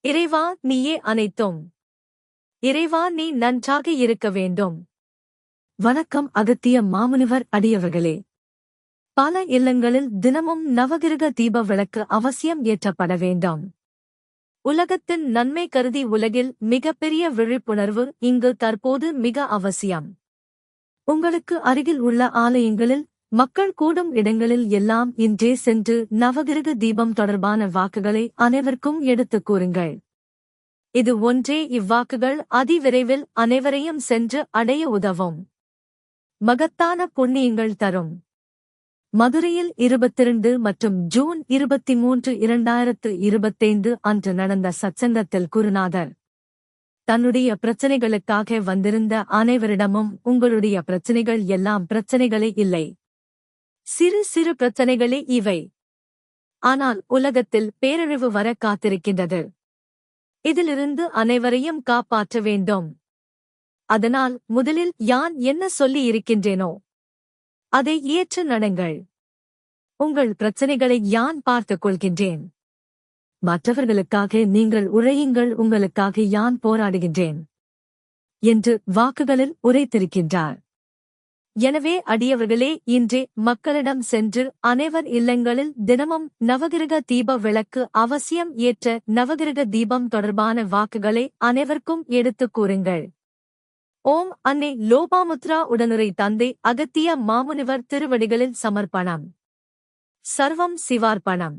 இறைவா நீயே அனைத்தும். இறைவா நீ நன்றாக இருக்க வேண்டும். வணக்கம் அகத்திய மாமுனிவர் அடியவர்களே. பல இல்லங்களில் தினமும் நவகிரக தீப விளக்கு அவசியம் ஏற்றப்பட வேண்டும். உலகத்தின் நன்மை கருதி உலகில் மிகப்பெரிய விழிப்புணர்வு இங்கு தற்போது மிக அவசியம். உங்களுக்கு அருகில் உள்ள ஆலயங்களில் மக்கள் கூடும் இடங்களில் எல்லாம் இன்றே சென்று நவகிரக தீபம் தொடர்பான வாக்குகளை அனைவருக்கும் எடுத்துக் கூறுங்கள். இது ஒன்றே இவ்வாக்குகள் அதிவிரைவில் அனைவரையும் சென்று அடைய உதவும். மகத்தான புண்ணியங்கள் தரும். மதுரையில் 22 மற்றும் ஜூன் 23, 2025 அன்று நடந்த சத்சங்கத்தில் குருநாதர் தன்னுடைய பிரச்சனைகளுக்காக வந்திருந்த அனைவரிடமும் உங்களுடைய பிரச்சனைகள் எல்லாம் பிரச்சனைகளே இல்லை, சிறு சிறு பிரச்சனைகளே இவை. ஆனால் உலகத்தில் பேரழிவு வர காத்திருக்கின்றது. இதிலிருந்து அனைவரையும் காப்பாற்ற வேண்டும். அதனால் முதலில் யான் என்ன சொல்லி இருக்கின்றேனோ அதை ஏற்று நடங்கள். உங்கள் பிரச்சனைகளை யான் பார்த்துக் கொள்கின்றேன். மற்றவர்களுக்காக நீங்கள் உழையுங்கள், உங்களுக்காக யான் போராடுகின்றேன் என்று வாக்குகளில் உரைத்திருக்கின்றார். எனவே அடியவர்களே, இன்றே மக்களிடம் சென்று அனைவர் இல்லங்களில் தினமும் நவகிரக தீப விளக்கு அவசியம் ஏற்ற நவகிரக தீபம் தொடர்பான வாக்குகளை அனைவருக்கும் எடுத்துக் கூறுங்கள். ஓம் அன்னை லோபாமுத்ரா உடனுரை தந்தை அகத்திய மாமுனிவர் திருவடிகளில் சமர்ப்பணம். சர்வம் சிவார்ப்பணம்.